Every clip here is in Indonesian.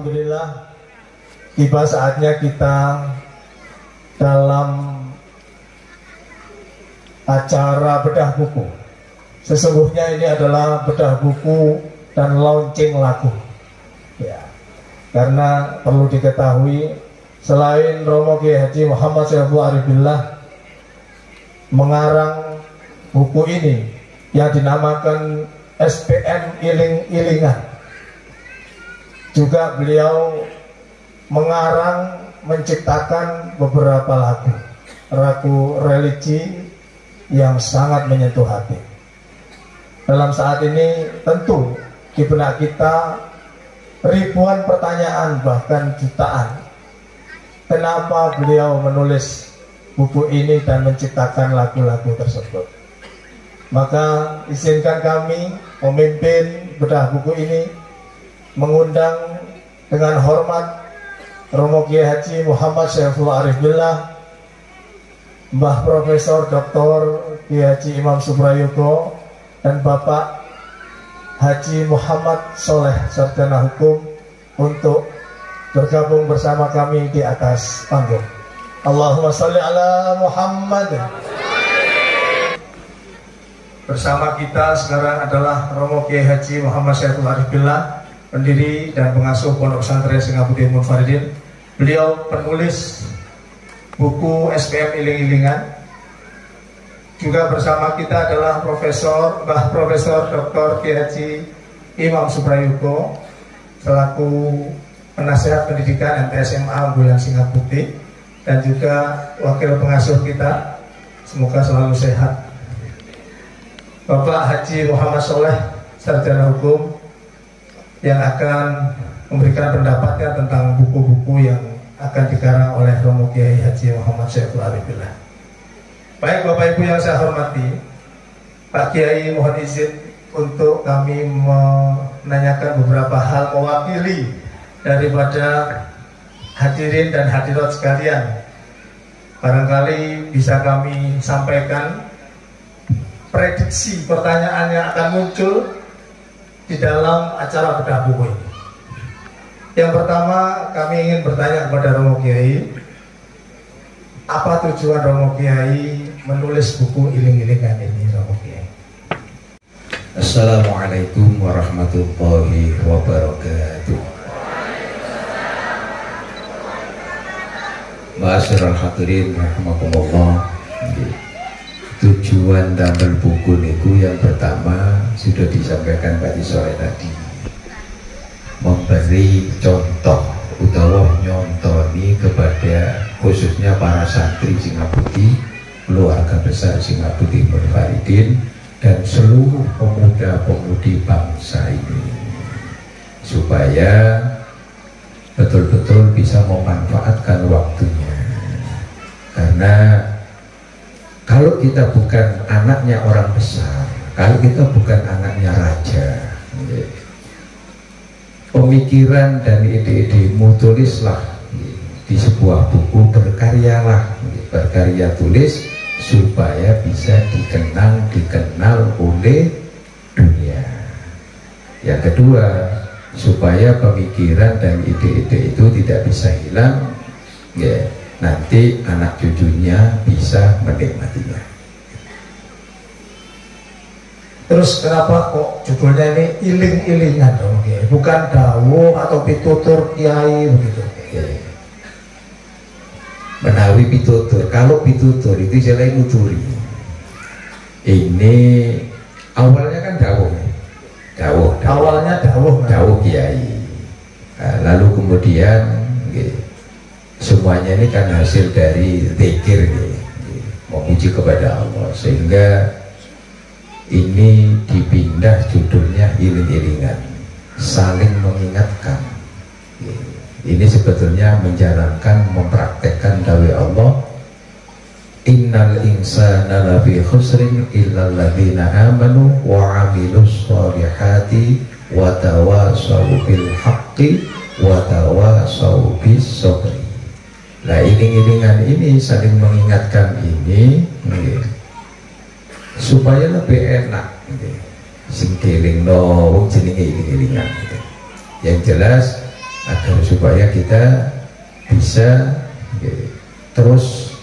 Alhamdulillah, tiba saatnya kita dalam acara bedah buku. Sesungguhnya ini adalah bedah buku dan launching lagu. Ya, karena perlu diketahui, selain Romo Kiai Haji Muhammad Syaiful Arifillah mengarang buku ini yang dinamakan SPM Iling-Ilingan, juga beliau mengarang, menciptakan beberapa lagu religi yang sangat menyentuh hati. Dalam saat ini tentu di benak kita ribuan pertanyaan, bahkan jutaan. Kenapa beliau menulis buku ini dan menciptakan lagu-lagu tersebut? Maka izinkan kami memimpin bedah buku ini mengundang dengan hormat Romo Kiai Haji Muhammad Syaiful Arifillah, Mbah Profesor Dr. Kiai Haji Imam Suprayogo, dan Bapak Haji Muhammad Soleh Sarjana Hukum untuk bergabung bersama kami di atas panggung. Allahumma sholli ala Muhammad. Bersama kita sekarang adalah Romo Kiai Haji Muhammad Syaiful Arifillah, pendiri dan pengasuh Pondok Pesantren Singaputi Munfaridin. Beliau penulis buku SPM Iling-Ilingan. Juga bersama kita adalah Mbah Profesor Dr. Kiai Haji Imam Suprayogo selaku penasihat pendidikan MTSMA Unggulan Singaputi, dan juga wakil pengasuh kita, semoga selalu sehat, Bapak Haji Muhammad Soleh Sarjana Hukum, yang akan memberikan pendapatnya tentang buku-buku yang akan dikarang oleh Romo Kiai Haji Muhammad Syaiful Arifillah. Baik Bapak Ibu yang saya hormati, Pak Kiai mohon izin untuk kami menanyakan beberapa hal mewakili daripada hadirin dan hadirat sekalian. Barangkali bisa kami sampaikan prediksi pertanyaan yang akan muncul di dalam acara bedah buku ini. Yang pertama, kami ingin bertanya kepada Romo Kiai, apa tujuan Romo Kiai menulis buku Iling-Ilingan ini, Romo Kiai? Assalamualaikum warahmatullahi wabarakatuh. Ma'asyiral hadirin rahimakumullah. Tujuan damel buku niku yang pertama sudah disampaikan tadi sore tadi, memberi contoh utawa nyontoni kepada khususnya para santri Singaputi, keluarga besar Singaputi Munfaridin, dan seluruh pemuda-pemudi bangsa ini, supaya betul-betul bisa memanfaatkan waktunya. Karena kalau kita bukan anaknya orang besar, kalau kita bukan anaknya raja, pemikiran dan ide-idemu tulislah di sebuah buku, berkaryalah, berkarya tulis supaya bisa dikenal oleh dunia. Yang kedua, supaya pemikiran dan ide-ide itu tidak bisa hilang, ya, nanti anak cucunya bisa menikmatinya. Terus kenapa kok judulnya ini Iling-Ilingan, Romo Kiai? Bukan dawuh atau pitutur Kiai begitu? Menawi pitutur, kalau pitutur itu selain nucuri. Ini awalnya kan dawuh. Awalnya dawuh Kiai. Nah, lalu kemudian semuanya ini kan hasil dari zikir, memuji kepada Allah, sehingga ini dipindah judulnya Iling-Ilingan, saling mengingatkan. Ini sebetulnya menjalankan, mempraktekkan dawai Allah, innal insana lafi khusrin illal ladzina amanu wa amilus sholihati wa tawasaw bil haqqi wa tawasaw bis sabri. Nah, iling-ilingan ini saling mengingatkan ini supaya lebih enak. Sing kelingno wong jenenge iling-ilingan. Yang jelas agar supaya kita bisa terus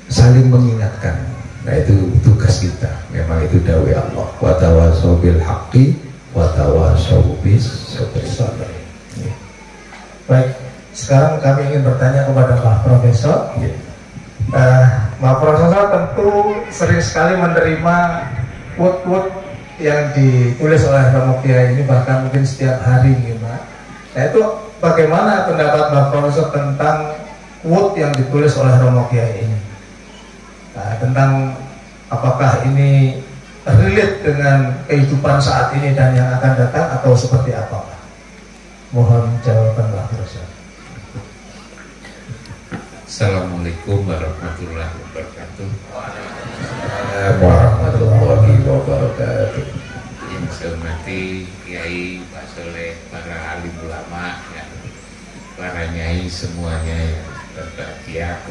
saling mengingatkan. Nah itu tugas kita. Memang itu dawai Allah. Wa tawasau bil haqqi wa tawasau bis sabr. Baik, sekarang kami ingin bertanya kepada Pak Profesor. Pak Profesor tentu sering sekali menerima quote-quote yang ditulis oleh Romo Kiai ini, bahkan mungkin setiap hari gitu, Pak. Nah itu bagaimana pendapat Pak Profesor tentang quote yang ditulis oleh Romo Kiai ini? Nah, tentang apakah ini relate dengan kehidupan saat ini dan yang akan datang atau seperti apa, Pak? Mohon jawaban Pak Profesor. Assalamualaikum warahmatullahi wabarakatuh. Warahmatullahi wabarakatuh. Yang saya hormati Kiai, Pak Soleh, para alim ulama, ya, para nyai semuanya yang berbahagia.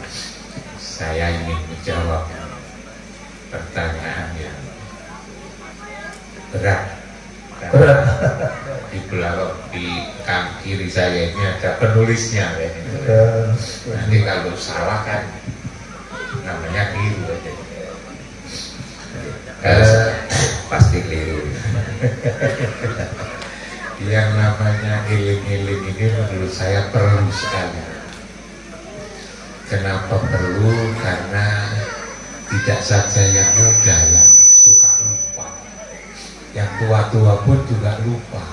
Saya ingin menjawab pertanyaan yang berat. Di belakang, di kiri saya ini ada penulisnya, ya. Nanti kalau salah kan namanya keliru aja. Pasti keliru. Yang namanya iling-iling ini menurut saya perlu sekali. Kenapa perlu? Karena tidak saja yang muda yang suka lupa, yang tua-tua pun juga lupa.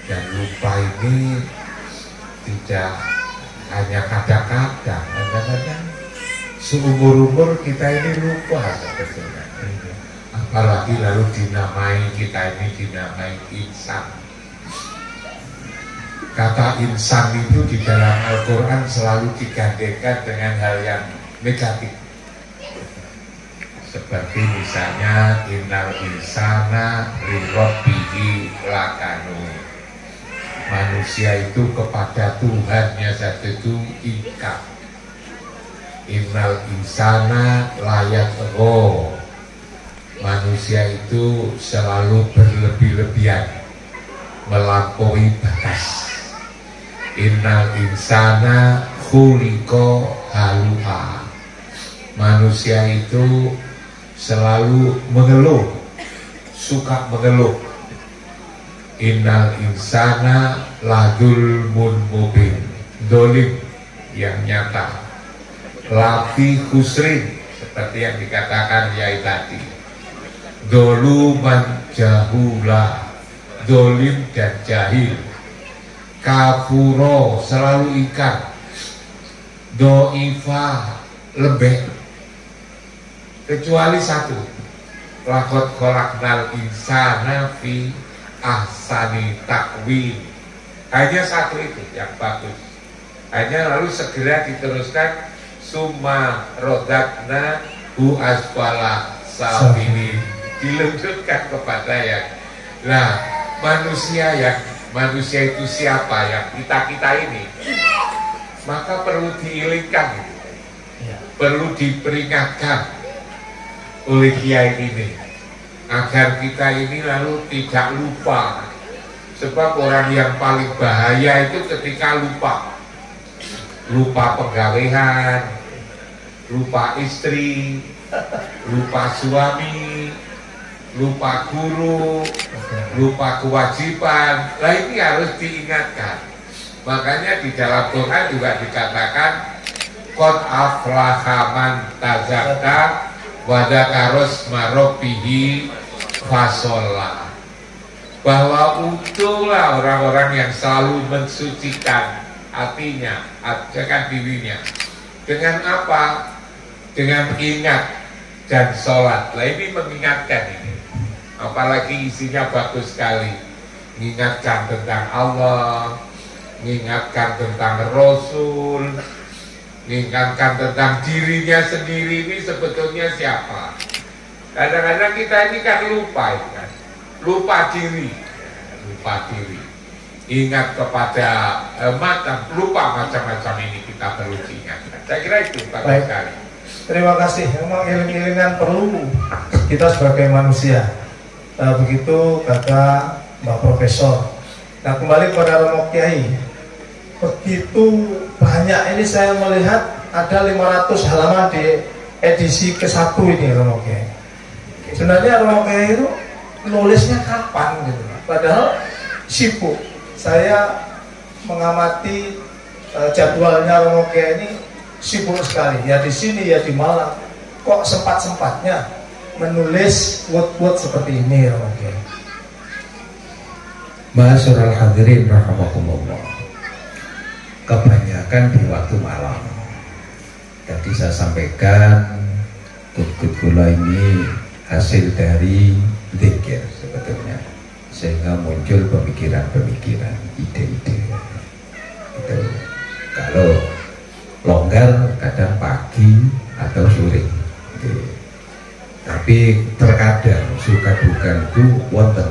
Dan lupa ini tidak hanya kadang-kadang, kadang-kadang seumur-umur kita ini lupa sebetulnya. Apalagi lalu kita ini dinamai insan. Kata insan itu di dalam Al-Quran selalu digandengkan dengan hal yang negatif. Seperti misalnya innal insana lirabbihi lakanu. Manusia itu kepada Tuhannya satu itu ikat. Innal insana layak ego. Manusia itu selalu berlebih-lebihan, melampaui batas. Innal insana khuliqa halu'a. Manusia itu selalu mengeluh, suka mengeluh. Innal insana ladulmun mubin. Dolim yang nyata. Lafi khusrin, seperti yang dikatakan Yai tadi. Doluman jahula, dolim dan jahil. Kafuro, selalu ikat. Doifa, lembek. Kecuali satu, lakot kholaknal insana fi ahsani takwim. Hanya satu itu yang bagus. Hanya lalu segera diteruskan summa rodakna hu asfala safilin. Dilanjutkan kepada yang manusia itu siapa, yang kita ini, maka perlu diilingkan, perlu diperingatkan oleh Kiai ini agar kita ini lalu tidak lupa. Sebab orang yang paling bahaya itu ketika lupa penggawean, lupa istri, lupa suami, lupa guru, lupa kewajiban. Nah ini harus diingatkan. Makanya di dalam Quran juga dikatakan qad aflaha man tazakka wa dzakara isma rabbih fasholla. Bahwa untunglah orang-orang yang selalu mensucikan hatinya, ajakan dirinya. Dengan apa? Dengan ingat dan sholat. Nah ini mengingatkan ini. Apalagi isinya bagus sekali. Mengingatkan tentang Allah, mengingatkan tentang Rasul, mengingatkan tentang dirinya sendiri ini sebetulnya siapa. Kadang-kadang kita ini kan lupa, kan? Lupa diri. Ingat kepada lupa macam-macam ini kita perlu diingatkan. Saya kira itu Pak sekali. Terima kasih. Memang iling-ilingan perlu kita sebagai manusia. Begitu kata Mbak Profesor. Nah, kembali kepada Romo Kiai, begitu banyak ini saya melihat ada 500 halaman di edisi ke-1 ini Romo Kiai. Sebenarnya Romo Kiai itu nulisnya kapan gitu, padahal sibuk. Saya mengamati jadwalnya Romo Kiai ini sibuk sekali, ya di sini ya di Malang. Kok sempat-sempatnya menulis quote-quote seperti ini Romo Kiai? Ma'asyiral hadirin rahimakumullah. Kebanyakan di waktu malam. Tadi saya sampaikan kut-kut kula ini hasil dari zikir sebetulnya, sehingga muncul pemikiran-pemikiran, ide-ide. Gitu. Kalau longgar kadang pagi atau sore. Gitu. Tapi terkadang suka duka itu wonten.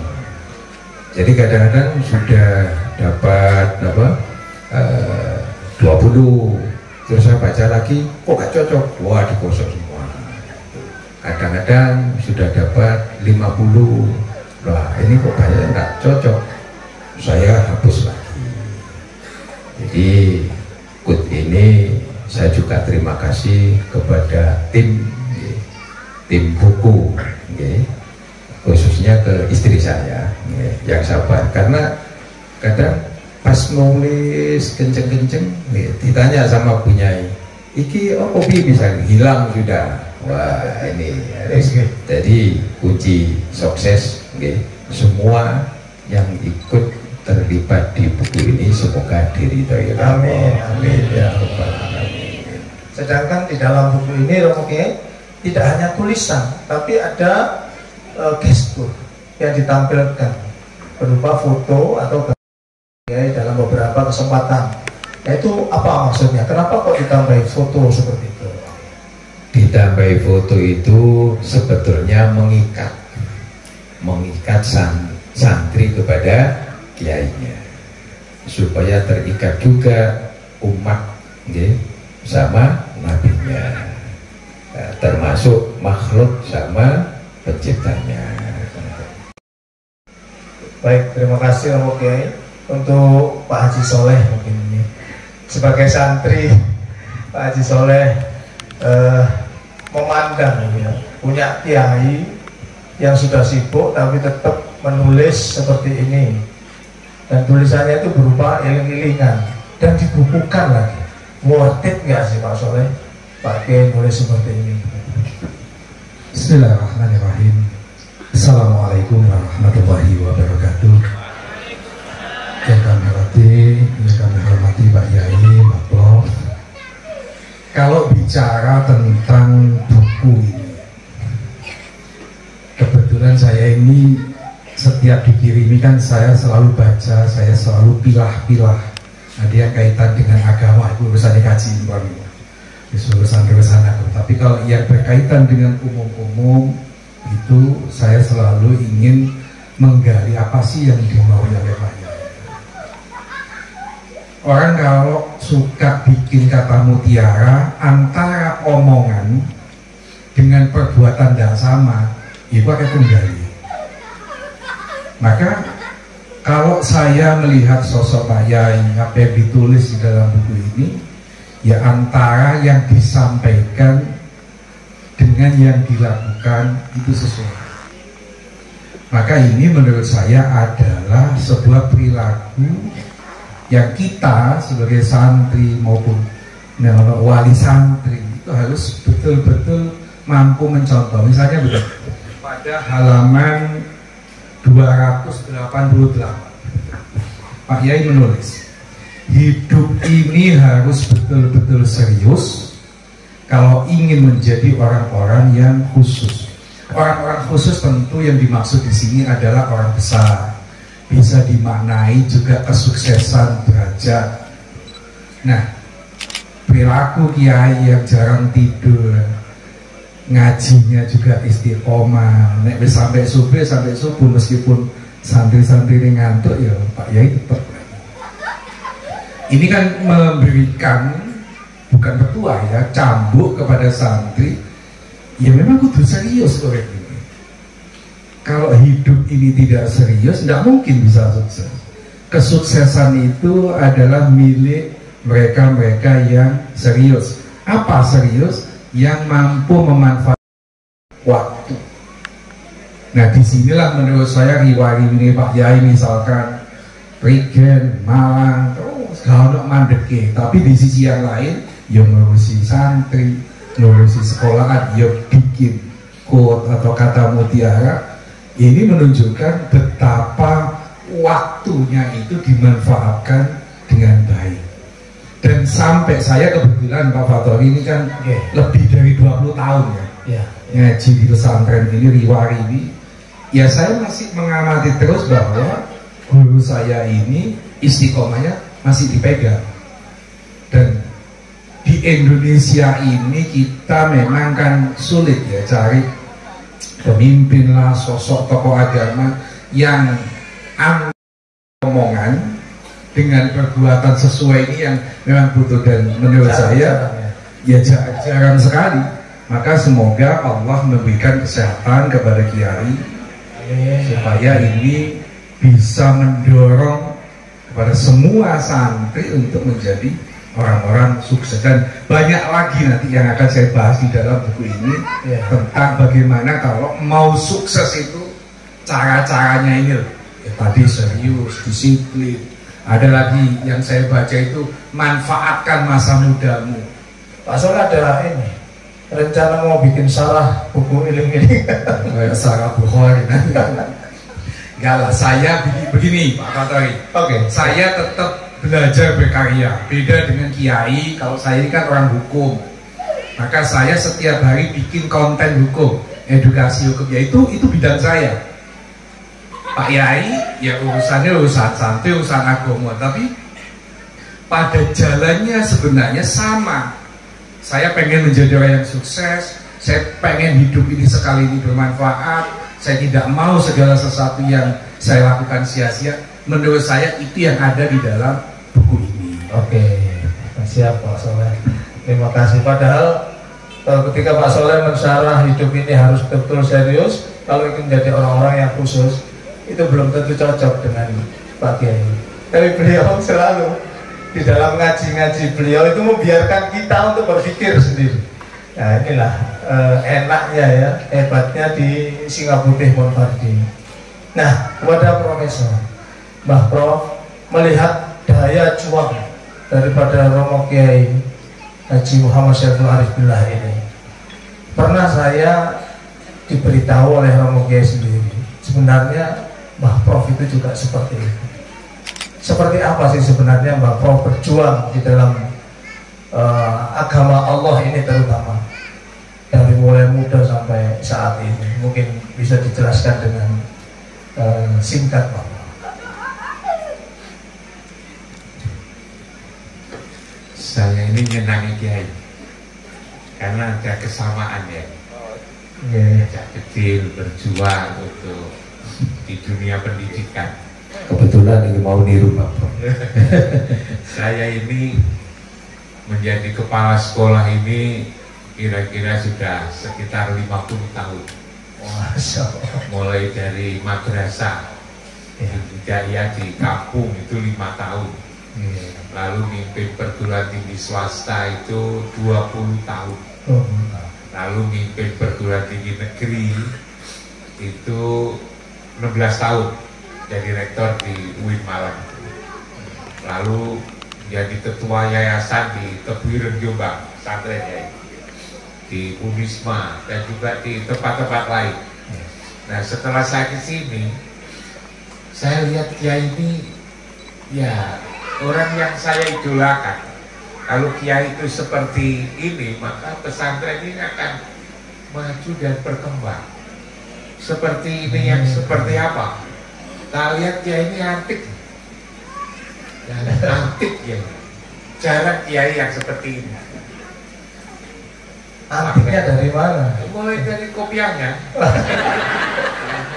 Jadi kadang-kadang sudah dapat 20, terus saya baca lagi, kok gak cocok, wah dikosong semua. Kadang-kadang sudah dapat 50, wah ini kok kayaknya gak cocok, saya hapus lagi. Jadi kut ini saya juga terima kasih kepada tim buku, khususnya ke istri saya yang sabar, karena kadang pas nulis kenceng-kenceng ditanya sama Bunyai, iki opi bisa hilang sudah. Wah ini jadi kunci sukses semua yang ikut terlibat di buku ini semoga diridhoi. Amin, amin ya rabbal alamin. Sedangkan di dalam buku ini Romo Kiai tidak hanya tulisan, tapi ada gestur yang ditampilkan berupa foto atau ya, dalam beberapa kesempatan. Nah, itu apa maksudnya? Kenapa kok ditambahi foto seperti itu? Ditambahi foto itu sebetulnya mengikat santri kepada kiainya, supaya terikat juga umat sama nabinya, termasuk makhluk sama penciptanya. Baik, terima kasih Romo Kiai. Untuk Pak Haji Soleh mungkin ini sebagai santri, Pak Haji Soleh memandang ya, punya kiai yang sudah sibuk tapi tetap menulis seperti ini, dan tulisannya itu berupa iling-ilingan dan dibukukan lagi. Worth it nggak sih Pak Soleh pakai nulis seperti ini? Bismillahirrahmanirrahim. Assalamualaikum warahmatullahi wabarakatuh. Yang kami hormati Pak Yai, Pak Prof. Kalau bicara tentang buku ini, kebetulan saya ini setiap dikirimi kan saya selalu baca, saya selalu pilah-pilah. Ada yang kaitan dengan agama, itu urusan dikaji urusan agama. Tapi kalau yang berkaitan dengan umum-umum, itu saya selalu ingin menggali apa sih yang dimauin oleh Pak Yai. Orang kalau suka bikin kata mutiara, antara omongan dengan perbuatan tidak sama, itu akan kembali. Maka kalau saya melihat sosok Pak Yai, apa yang ditulis di dalam buku ini, ya antara yang disampaikan dengan yang dilakukan itu sesuai. Maka ini menurut saya adalah sebuah perilaku yang kita sebagai santri maupun wali santri itu harus betul-betul mampu mencontoh. Misalnya begini, pada halaman 288 Pak Yai menulis, hidup ini harus betul-betul serius kalau ingin menjadi orang-orang yang khusus. Orang-orang khusus tentu yang dimaksud di sini adalah orang besar. Bisa dimaknai juga kesuksesan derajat. Nah, perilaku kiai yang jarang tidur, ngajinya juga istiqomah, nek sampai subuh meskipun santri-santri ini ngantuk ya Pak Yai tetap. Ini kan memberikan bukan petua ya, cambuk kepada santri. Ya memang kudu serius loh ini. Kalau hidup ini tidak serius, tidak mungkin bisa sukses. kesuksesan itu adalah milik mereka-mereka yang serius. Apa serius? Yang mampu memanfaatkan waktu. Nah, disinilah menurut saya riwayat ini Pak Yai misalkan Prigen, Malang, terus kalau mandeke. Tapi di sisi yang lain, ya ngurusi santri, ngurusi sekolahan, ya bikin quote atau kata mutiara. Ini menunjukkan betapa waktunya itu dimanfaatkan dengan baik. Dan sampai saya kebetulan Pak Fatori ini kan lebih dari 20 tahun ya ngaji di pesantren ini, riwari ini. Ya saya masih mengamati terus bahwa guru saya ini istiqomahnya masih dipegang. Dan di Indonesia ini kita memang kan sulit ya cari pemimpin lah, sosok tokoh agama yang omongan dengan perbuatan sesuai ini yang memang butuh, dan menurut saya ya jarang sekali. Maka semoga Allah memberikan kesehatan kepada Kiai supaya ini bisa mendorong kepada semua santri untuk menjadi orang-orang sukses. Dan banyak lagi nanti yang akan saya bahas di dalam buku ini tentang bagaimana kalau mau sukses itu cara-caranya ini loh. Ya, tadi serius, disiplin. Ada lagi yang saya baca itu manfaatkan masa mudamu. Pak Soleh ada ini rencana mau bikin sarah buku iling-iling kayak sarah Bukhari. Enggak lah, saya begini Pak Fatori. Saya tetap belajar berkarya. Beda dengan Kiai, kalau saya ini kan orang hukum. Maka saya setiap hari bikin konten hukum, edukasi hukum, ya itu bidang saya. Pak Yai ya urusannya urusan santai, urusan agama, tapi pada jalannya sebenarnya sama. Saya pengen menjadi orang yang sukses, saya pengen hidup ini sekali ini bermanfaat, saya tidak mau segala sesuatu yang saya lakukan sia-sia. Menurut saya itu yang ada di dalam buku ini. Oke, siap Pak Soleh. Terima kasih. Padahal ketika Pak Soleh mensyarah hidup ini harus betul serius, kalau ingin menjadi orang-orang yang khusus, itu belum tentu cocok dengan Pak Kiai. Tapi beliau selalu di dalam ngaji-ngaji beliau itu membiarkan kita untuk berpikir sendiri. Nah inilah enaknya ya, hebatnya di Singaputih Monfardi. Nah kepada Profesor Mbah Prof, melihat daya juang daripada Romo Kiai Haji Muhammad Syaiful Arif Billah ini, pernah saya diberitahu oleh Romo Kiai sendiri, sebenarnya Mbah Prof itu juga seperti itu. Seperti apa sih sebenarnya Mbah Prof berjuang di dalam agama Allah ini, terutama dari mulai muda sampai saat ini? Mungkin bisa dijelaskan dengan singkat Pak. Saya ini nyenangi Kiai karena ada kesamaan ya. Sejak kecil berjuang untuk di dunia pendidikan. Kebetulan ini mau niru Bapak. Saya ini menjadi kepala sekolah ini kira-kira sudah sekitar 50 tahun. Mulai dari madrasah Hidayah di kampung itu 5 tahun. Lalu mimpin perguruan tinggi swasta itu 20 tahun. Lalu mimpin perguruan tinggi negeri itu 16 tahun. Jadi rektor di UIN Malang. Lalu jadi ketua yayasan di Tebuireng Jombang, pesantren ya, di Unisma dan juga di tempat-tempat lain. Nah setelah saya kesini, saya lihat Kiai ini ya orang yang saya idolakan. Kalau Kiai itu seperti ini, maka pesantren ini akan maju dan berkembang. Seperti ini yang seperti apa? Kita lihat Kiai ini antik, antik ya. Jarang Kiai yang seperti ini. Antiknya dari mana? Mulai dari kopiahnya.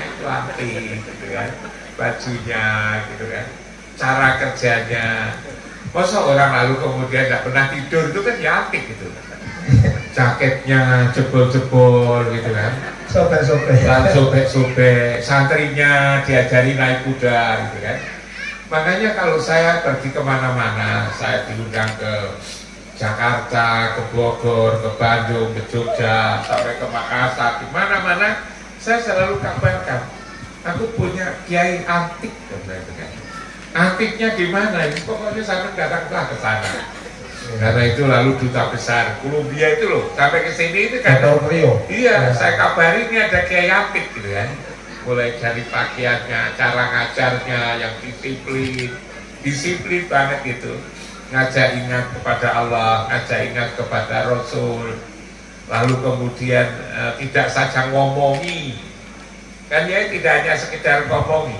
Itu antik, gitu kan. Bajunya, gitu kan. Cara kerjanya. Masa orang lalu kemudian tidak pernah tidur, itu kan ya antik gitu. Jaketnya jebol-jebol gitu kan. Sobek-sobek. Sobek-sobek, santrinya diajari naik kuda gitu kan. Makanya kalau saya pergi kemana-mana, saya diundang ke Jakarta, ke Bogor, ke Bandung, ke Jogja, sampai ke Makassar, di mana-mana saya selalu kabarkan, aku punya kiai antik, antiknya gimana? Pokoknya sampai datanglah ke sana. Karena itu lalu duta besar Kolombia itu loh, sampai ke sini itu kan. Iya, saya kabarin ini ada kiai antik gitu kan. Mulai dari pakaiannya, cara ngajarnya yang disiplin banget gitu. Ngajak ingat kepada Allah, ngajak ingat kepada Rasul. Lalu kemudian tidak saja ngomongi, kan ya tidak hanya sekedar ngomongi,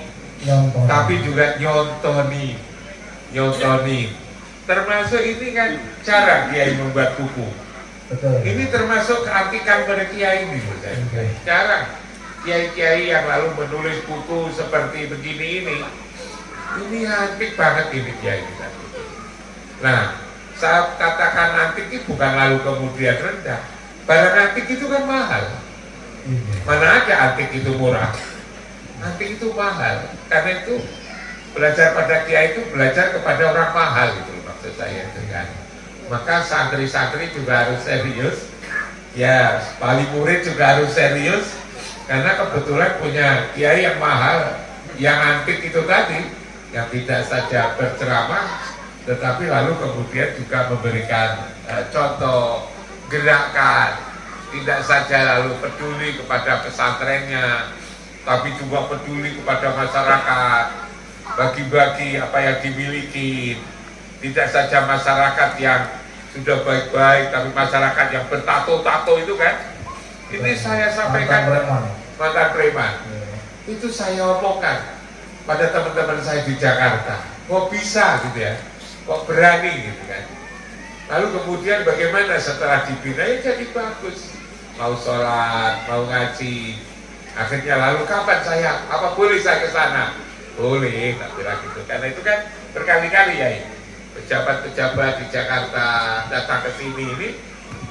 tapi juga nyontoni. Termasuk ini kan cara kiai membuat buku. Betul. Ini termasuk keantikan pada kiai ini, jarang kiai-kiai yang lalu menulis buku seperti begini ini antik banget ini kiai kita. Nah, saya katakan antik itu bukan lalu kemudian rendah. Barang antik itu kan mahal. Mana ada antik itu murah? Antik itu mahal. Karena itu belajar pada kiai itu belajar kepada orang mahal gitu maksud saya itu kan. Maka santri-santri juga harus serius. Ya, wali murid juga harus serius. Karena kebetulan punya kiai yang mahal, yang antik itu tadi, yang tidak saja berceramah, tetapi lalu kemudian juga memberikan contoh, gerakan, tidak saja lalu peduli kepada pesantrennya, tapi juga peduli kepada masyarakat, bagi-bagi apa yang dimiliki, tidak saja masyarakat yang sudah baik-baik, tapi masyarakat yang bertato-tato itu kan. Ini saya sampaikan mantan preman. Itu saya omongkan pada teman-teman saya di Jakarta. Kok bisa gitu ya? Kok berani gitu kan? Lalu kemudian bagaimana setelah dibina ya jadi bagus. Mau sholat, mau ngaji. Akhirnya lalu kapan saya? Apa boleh saya ke sana? Boleh, tak kira gitu. Karena itu kan berkali-kali ya ini. Pejabat-pejabat di Jakarta datang ke sini ini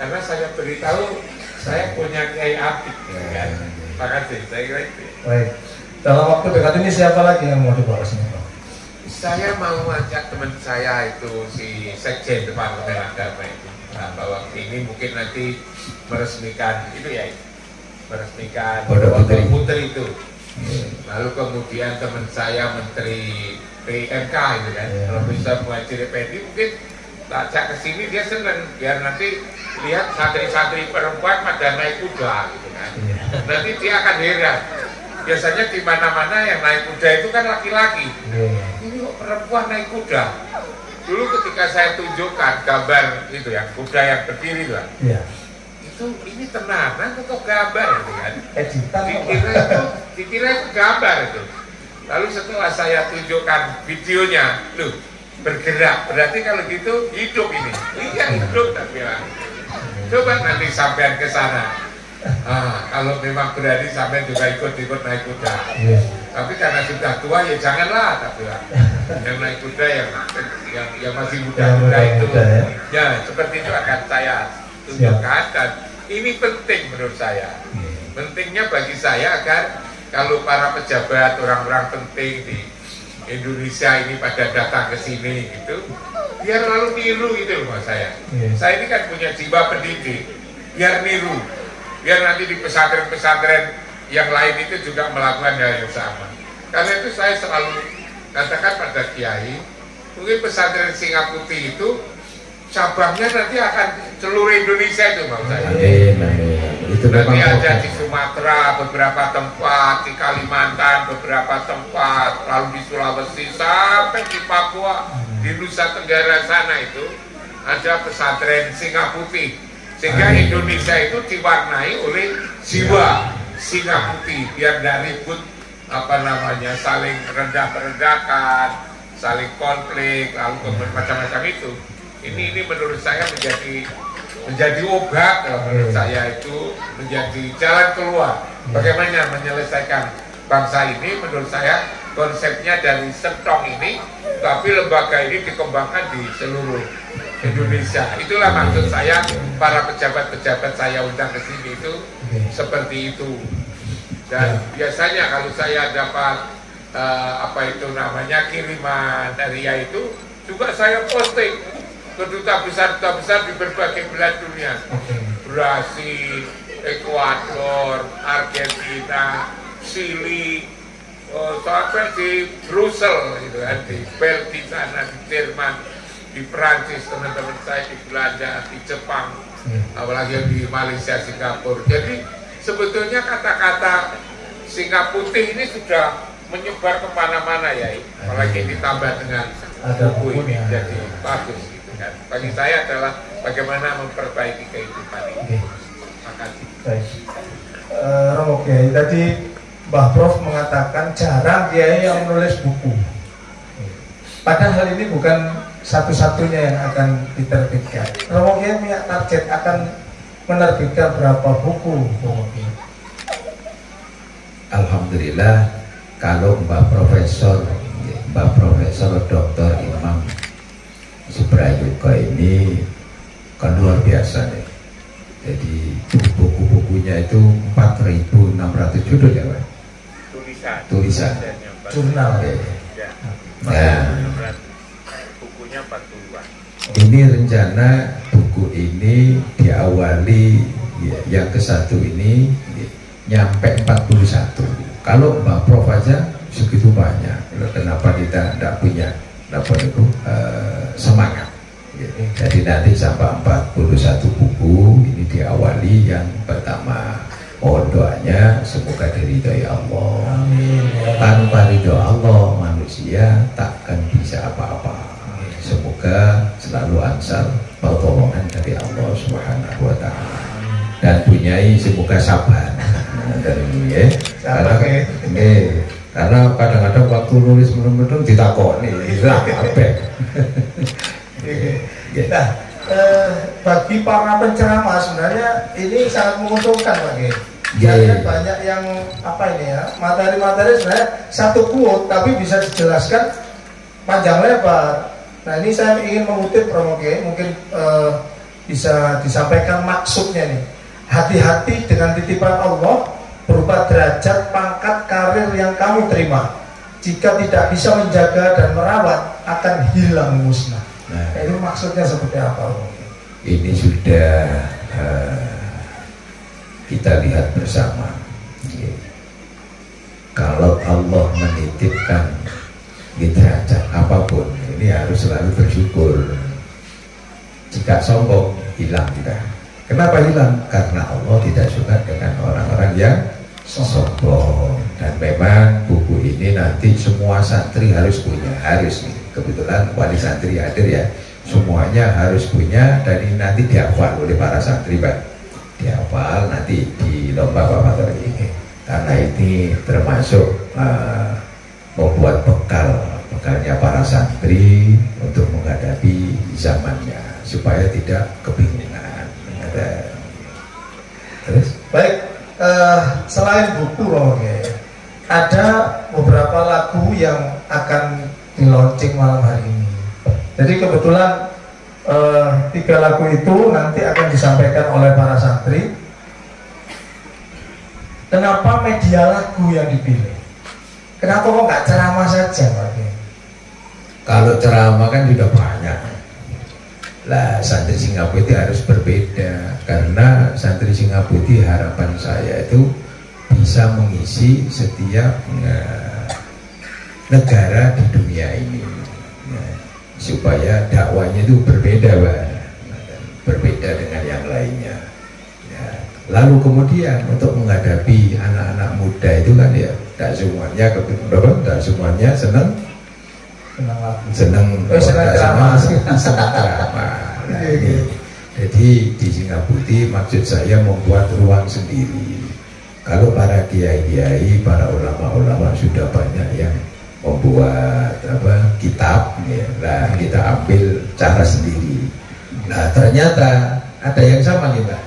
karena saya beritahu saya punya kiai antik, kan? Terima kasih, saya kira itu. Baik, dalam waktu dekat ini siapa lagi yang mau dibawa sini, Pak? Saya mau ajak teman saya itu si Sekjen Departemen Agama itu, nah, bahwa ini mungkin nanti meresmikan itu ya, meresmikan Putri itu. Lalu kemudian teman saya Menteri PMK itu kan, Profesor Muhajir Effendi mungkin ajak ke sini dia senang biar nanti lihat santri-santri perempuan pada naik kuda gitu kan. Nanti dia akan heran. Biasanya di mana-mana yang naik kuda itu kan laki-laki. Ini kok perempuan naik kuda. Dulu ketika saya tunjukkan gambar itu ya, kuda yang berdiri lah. Itu ini tenanan atau gambar gitu kan. Dikira itu gambar itu. Lalu setelah saya tunjukkan videonya, loh bergerak, berarti kalau gitu hidup ini. Iya hidup tak bilang. Coba nanti sampean ke sana. Kalau memang berani sampean juga ikut naik kuda. Tapi karena sudah tua ya janganlah tak bilang. Yang naik kuda yang masih muda-muda itu. Ya seperti itu akan saya tunjukkan dan ini penting menurut saya. Pentingnya bagi saya agar kalau para pejabat, orang-orang penting di Indonesia ini pada datang ke sini gitu, biar lalu niru gitu loh mas saya. Saya ini kan punya jiwa pendidik, biar niru, biar nanti di pesantren-pesantren yang lain itu juga melakukan hal yang sama. Karena itu saya selalu katakan pada kiai, mungkin pesantren Singaputih itu cabangnya nanti akan seluruh Indonesia itu mas saya. Nanti ada di Sumatera beberapa tempat, di Kalimantan beberapa tempat, lalu di Sulawesi sampai di Papua, di Nusa Tenggara sana itu ada pesantren Singaputih, sehingga Indonesia itu diwarnai oleh jiwa Singaputih, biar tidak ribut saling rendah-rendahkan, saling konflik, lalu macam-macam itu. Ini menurut saya menjadi obat menurut saya itu menjadi jalan keluar bagaimana menyelesaikan bangsa ini. Menurut saya konsepnya dari Sentong ini, tapi lembaga ini dikembangkan di seluruh Indonesia. Itulah maksud saya, para pejabat-pejabat saya undang ke sini itu seperti itu. Dan biasanya kalau saya dapat kiriman dari Ria itu juga saya posting ke duta besar di berbagai belahan dunia, Brasil, Ekuador, Argentina, Chili, sampai di Brussel gitu kan, di Belgia sana, di Jerman, di Prancis, teman-teman saya di Belanda, di Jepang, apalagi yang di Malaysia, Singapura. Jadi sebetulnya kata-kata singa putih ini sudah menyebar kemana-mana ya, apalagi ditambah dengan buku ini, jadi bagus gitu kan. Bagi saya adalah bagaimana memperbaiki kehidupan ini. Terima kasih. Baik. Romo Kiai, tadi Mbah Prof mengatakan jarang Kiai yang menulis buku. Padahal ini bukan satu-satunya yang akan diterbitkan. Romo Kiai punya target akan menerbitkan berapa buku, Romo Kiai? Alhamdulillah, kalau Mbak Profesor Dr. Imam Subrayuga ini kan luar biasa nih. Jadi buku-bukunya itu 4.600 judul ya Pak? Tulisan. Jurnal. Ya. Nah, bukunya 40-an. ini rencana buku ini diawali ya, yang ke-1 ini nyampe 41. Kalau Mbak Prof aja segitu banyak, kenapa kita tidak punya semangat? Jadi nanti sampai 41 buku ini diawali. Yang pertama, mohon doanya semoga diridhoi Allah. Amin. Tanpa ridho Allah manusia takkan bisa apa-apa. Semoga selalu ansal pertolongan dari Allah Subhanahu wa Ta'ala. Dan punyai semoga sabar. Karena kadang-kadang waktu nulis belum ditakoni lah kabeh. Nah, bagi para penceramah sebenarnya ini sangat menguntungkan Pak Kiai. Saya banyak yang materi-materi sebenarnya satu quote tapi bisa dijelaskan panjang lebar. Nah ini saya ingin mengutip Romo Kiai, mungkin bisa disampaikan maksudnya nih. Hati-hati dengan titipan Allah berupa derajat, pangkat, karir yang kamu terima. Jika tidak bisa menjaga dan merawat, akan hilang musnah. Nah, ini maksudnya seperti apa? Ini sudah kita lihat bersama. Kalau Allah menitipkan derajat apapun, ini harus selalu bersyukur. Jika sombong, hilang kita. Kenapa hilang? Karena Allah tidak suka dengan orang-orang yang sombong. Dan memang buku ini nanti semua santri harus punya, harus nih. Kebetulan wali santri hadir ya, semuanya harus punya. Dan ini nanti dihafal oleh para santri Pak, dihafal nanti di lomba Bapak ini. Karena ini termasuk membuat bekalnya para santri untuk menghadapi zamannya supaya tidak kebingungan. Terus? Baik, selain buku ada beberapa lagu yang akan di-launching malam hari ini. Jadi kebetulan 3 lagu itu nanti akan disampaikan oleh para santri. Kenapa media lagu yang dipilih? Kenapa kok nggak ceramah saja Pak Kiai? Kalau ceramah kan sudah banyak. Lah santri Singapura harus berbeda, karena santri Singapura harapan saya itu bisa mengisi setiap negara di dunia ini, supaya dakwanya itu berbeda Pak, berbeda dengan yang lainnya. Lalu kemudian untuk menghadapi anak-anak muda itu kan ya tidak semuanya senang drama. Jadi di Singapura maksud saya membuat ruang sendiri. Kalau para kiai-kiai, para ulama-ulama sudah banyak yang membuat kitab, ya, nah kita ambil cara sendiri. Nah ternyata ada yang sama nih Pak,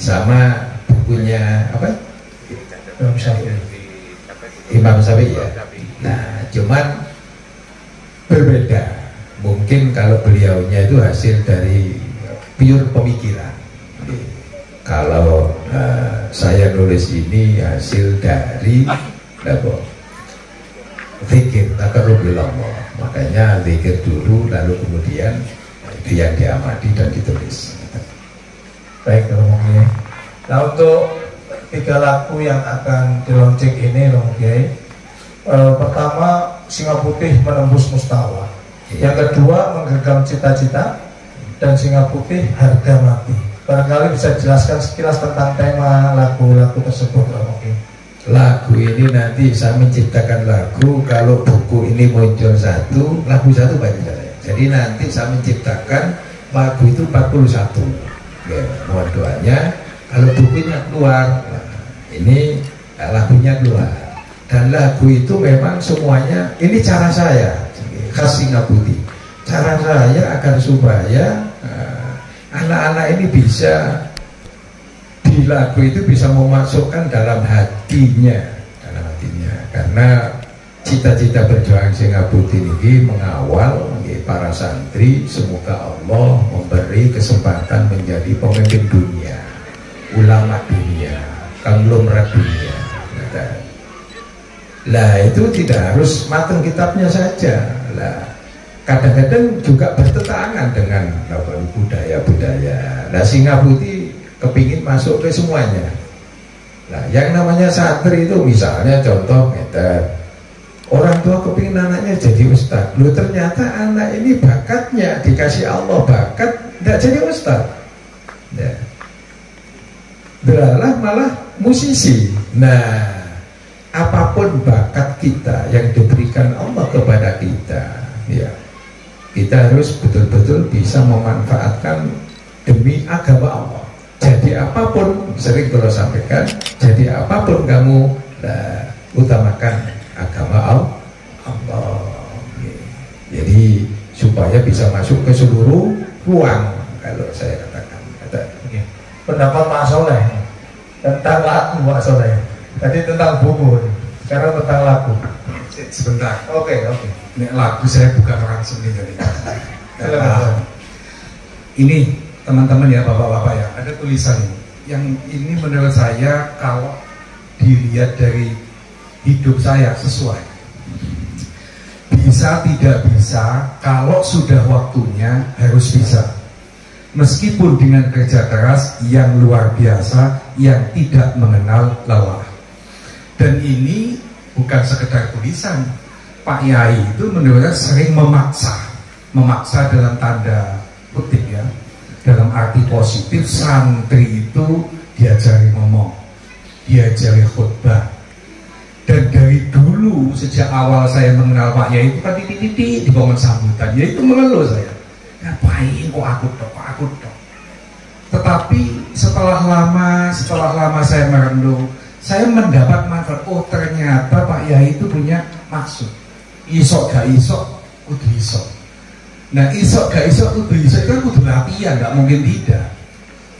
sama bukunya Imam Syafi'i ya. Nah cuman berbeda. Mungkin kalau beliaunya itu hasil dari pure pemikiran. Kalau saya nulis ini hasil dari zikir taqarrubillah. Makanya zikir dulu, lalu kemudian itu yang diamati dan ditulis. Baik, Romo Kiai. Nah, untuk 3 lagu yang akan dilonceng ini, Romo Kiai, pertama Singa Putih Menembus Mustawa, yang kedua Menggenggam Cita-Cita, dan Singa Putih Harga Mati. Barangkali bisa dijelaskan sekilas tentang tema lagu-lagu tersebut, Romo Kiai. Lagu ini nanti saya menciptakan lagu, kalau buku ini muncul satu, lagu satu banyak saya. Jadi nanti saya menciptakan lagu itu 41. Ya, mohon doanya kalau bukunya keluar, nah, ini lagunya keluar. Dan lagu itu memang semuanya, ini cara saya, khas Singa Putih. Cara saya agar supaya anak-anak ini bisa di lagu itu bisa memasukkan dalam hatinya, karena cita-cita berjuang Singa Putih ini mengawal para santri, semoga Allah memberi kesempatan menjadi pemimpin dunia, ulama dunia, konglomerat dunia. Lah itu tidak harus mateng kitabnya saja, lah kadang-kadang juga bertentangan dengan budaya-budaya. Nah, Singa Putih kepingin masuk ke semuanya. Nah, yang namanya santri itu misalnya contoh orang tua kepingin anaknya jadi ustaz. Loh, ternyata anak ini bakatnya dikasih Allah bakat tidak jadi ustaz. Ya. Beralah malah musisi. Nah, apapun bakat kita yang diberikan Allah kepada kita, ya, kita harus betul-betul bisa memanfaatkan demi agama Allah. Jadi apapun, sering kalau sampaikan, jadi apapun kamu utamakan agama Allah. Jadi supaya bisa masuk ke seluruh ruang, kalau saya katakan. Pendapat Pak Soleh tentang lagu, Pak Soleh. Tadi tentang buku, sekarang tentang lagu. Sebentar. Oke. Ini lagu saya bukan orang seni jadi. Ini teman-teman ya, bapak-bapak ya, ada tulisan ini. Yang ini menurut saya kalau dilihat dari hidup saya sesuai. Bisa tidak bisa, kalau sudah waktunya harus bisa. Meskipun dengan kerja keras yang luar biasa, yang tidak mengenal lelah. Dan ini bukan sekedar tulisan. Pak Yai itu menurut saya sering memaksa dalam tanda kutip ya, dalam arti positif. Santri itu diajari ngomong, diajari khutbah. Dan dari dulu sejak awal saya mengenal Pak Yai itu kan titik-titik di bangun sambutan, ya itu mengeluh saya, ngapain kok aku dok. Tetapi setelah lama saya merenung, saya mendapat manfaat. Oh, ternyata Pak Yai itu punya maksud. Isok gak isok, kudu isok. Nah, isok gak isok, kudu isok itu kan kudu latihan, gak mungkin tidak.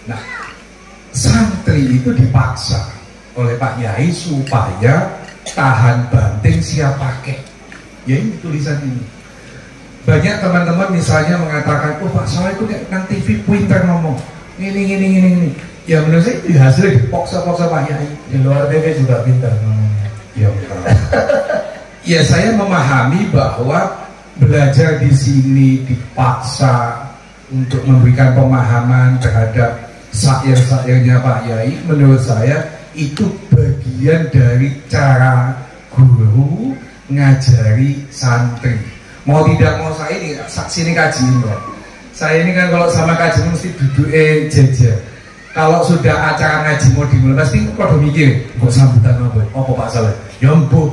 Nah, santri itu dipaksa oleh Pak Yai supaya tahan banting siap pakai. Ya ini tulisan ini. Banyak teman-teman misalnya mengatakan, oh Pak Soleh itu kan TV pinter ngomong ini. Ya menurut saya itu hasilnya dipaksa-paksa Pak Yai. Di luar TV juga pintar ngomongnya. Ya betul. Ya saya memahami bahwa belajar di sini dipaksa untuk memberikan pemahaman terhadap syair-syairnya Pak Yai. Menurut saya itu bagian dari cara guru ngajari santri. Mau tidak mau saya ini saksi ini kaji ini. Saya ini kan kalau sama kaji mesti duduk jejer. Kalau sudah acara ngaji mau dimulai pasti pada mikir kok sambutan apa Pak Soleh yombo.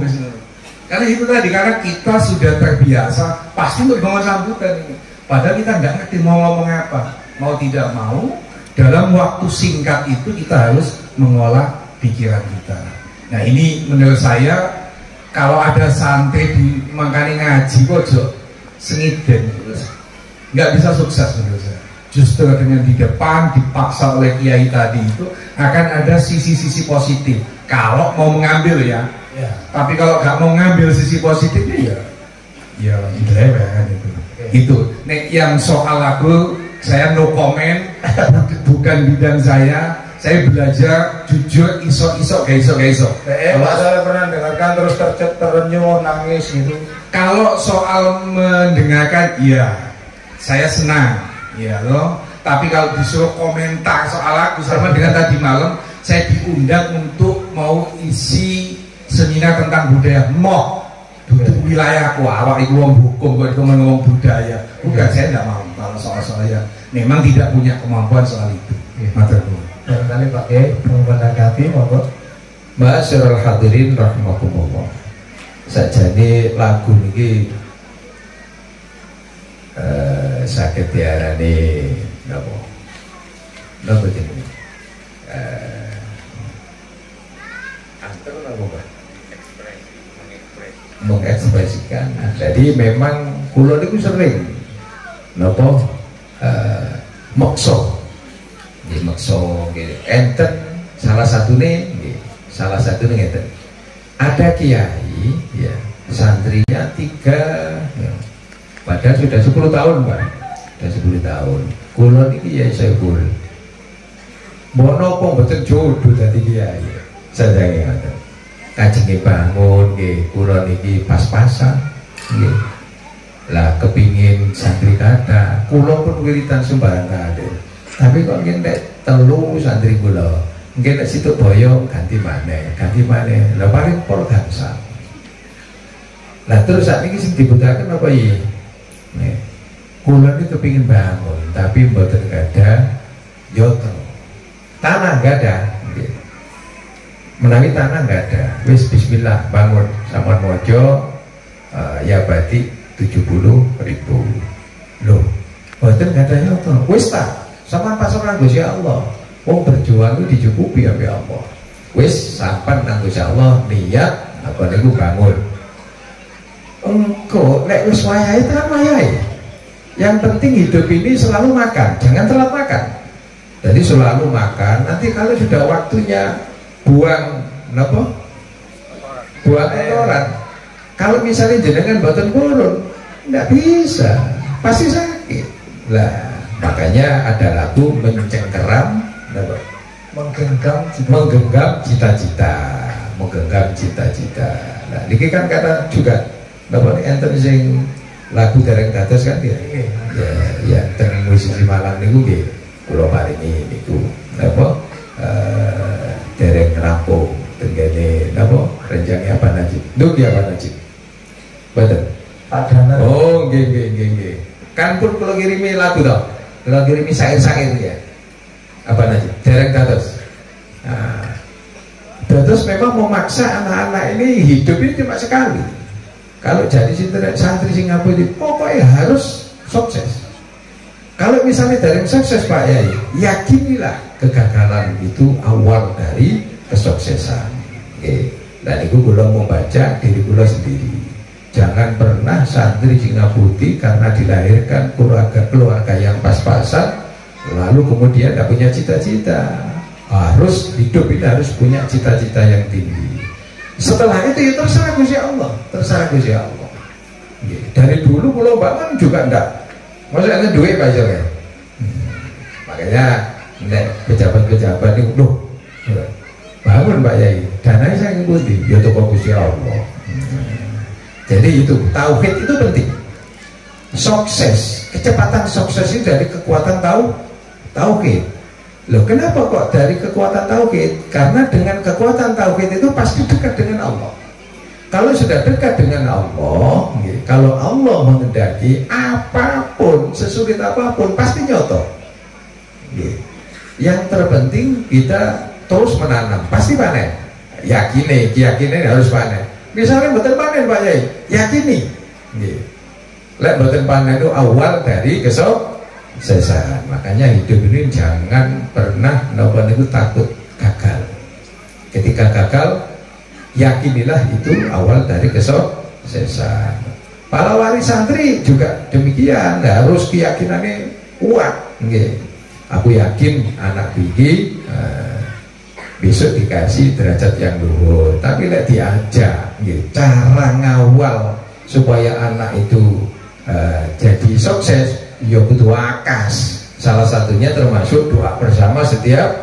Karena itu tadi, karena kita sudah terbiasa pasti untuk ngomong sambutan ini. Padahal kita nggak ngerti mau ngomong apa. Mau tidak mau dalam waktu singkat itu kita harus mengolah pikiran kita. Nah ini menurut saya kalau ada santri di makanya ngaji kok sengiden nggak bisa sukses menurut saya. Justru dengan di depan dipaksa oleh kiai tadi itu akan ada sisi-sisi positif kalau mau mengambil ya. Tapi kalau nggak mau ngambil sisi positifnya ya kan itu. Itu. Nek yang soal lagu saya no comment, bukan bidang saya. saya belajar jujur, iso-iso, gak iso. Pak saya pernah dengarkan terus terenyuh, nangis gitu. Kalau soal mendengarkan, iya, saya senang, ya loh. Tapi kalau disuruh komentar soal aku sama dengan tadi malam, saya diundang untuk mau isi seminar tentang budaya. Duduk wilayahku, awak itu wong hukum, kok ngomong budaya. Bukan, saya tidak mau kalau soal saya. Memang tidak punya kemampuan soal itu. Matur nuwun. Barangkali Pak Kiai mau menanggapi, monggo. Ma'asyiral hadirin rahimakumullah. Sajane lagu niki saged diarani napa? Napa jenenge? Antar napa, Pak? Mengekspresikan. Jadi memang kula niku sering napa maksa. Nggih maksa nggih. Enten salah satune ngeten. Ada kiai ya, santrinya 3 ya. Padahal sudah 10 tahun, Pak. Sudah 10 tahun. Kula niki ya Saiful. Mono apa mboten jodoh dadi kiai. Sajange ngoten. Kajenge bangun nggih, kula niki pas-pasan nggih. Lah kepingin santri kada, kula pun wiritan sembarang kade. Tapi kok ngentek telu santri kula. Nggih nek situ boyo ganti maneh. Lah paling pol gangsal. Lah terus saat ini sing dibutuhkan apa iki? Nih, kula niki kepingin bangun, tapi mboten kada yoto. Tanah gak ada, nggih. Menawi tanah nggak ada, wis bismillah bangun sama mojo ya berarti 70.000. Loh, betul nggak ada nyoto. Wis tak, sama pasaran Gusti Allah. Oh berjuang itu dicukupi ya Allah. Wis sampan nang Gusti Allah niat apa niku bangun. Engko nek wis wayahe tenan wayahe. Yang penting hidup ini selalu makan, jangan telat makan. Jadi selalu makan. Nanti kalau sudah waktunya buang apa? Buang kotoran. Kalau misalnya jenengan boten purun, nggak bisa, pasti sakit. Lah, makanya ada lagu mencengkeram, menggenggam cita-cita. Nah, ini kan kata juga, napa enten sing lagu dereng dados kan ya. Ya, teng musisi Malang niku nggih kula paringi niku napa dereng rampung tenggene napa renjange apa Najib. Nduk ya Pak Najib. Betul. Oh, nggih. Kan pun kula kirimi lagu to. Kula kirimi syair-syair ya. Apa Najib? Dereng dados. Nah, dados memang memaksa anak-anak ini hidup ini cuma sekali. Kalau jadi santri Singapura itu pokoknya harus sukses. Kalau misalnya dari sukses Pak Yai, yakinilah kegagalan itu awal dari kesuksesan. Oke. Dan itu belum membaca diri kula sendiri. Jangan pernah santri Singapura karena dilahirkan keluarga yang pas-pasan, lalu kemudian tidak punya cita-cita. Harus hidup ini harus punya cita-cita yang tinggi. Setelah itu ya terserah Gusti Allah. Dari dulu pulau bangun juga enggak. Maksudnya ada duit Pak Joko. Makanya pejabat-pejabat itu loh, bangun Pak Yai, dananya saya ngikuti, ya toko Gusti Allah. Jadi itu tauhid itu penting. Sukses, kecepatan sukses itu dari kekuatan tauhid. Loh, kenapa kok dari kekuatan tauhid? Karena dengan kekuatan tauhid itu pasti dekat dengan Allah. Kalau sudah dekat dengan Allah, kalau Allah menghendaki apapun, sesulit apapun, pasti nyoto. Yang terpenting kita terus menanam, pasti panen. Yakini harus panen. Misalnya betul panen Pak Yai, yakini. Lek betul panen itu awal dari kesuksesan. Makanya hidup ini jangan pernah nopo itu takut gagal. Ketika gagal, yakinilah itu awal dari kesuksesan. Para wali santri juga demikian, harus keyakinannya kuat. Aku yakin anak gigi besok dikasih derajat yang luhur. Tapi lek diajak, cara ngawal supaya anak itu jadi sukses, ya butuh akas. Salah satunya termasuk doa bersama setiap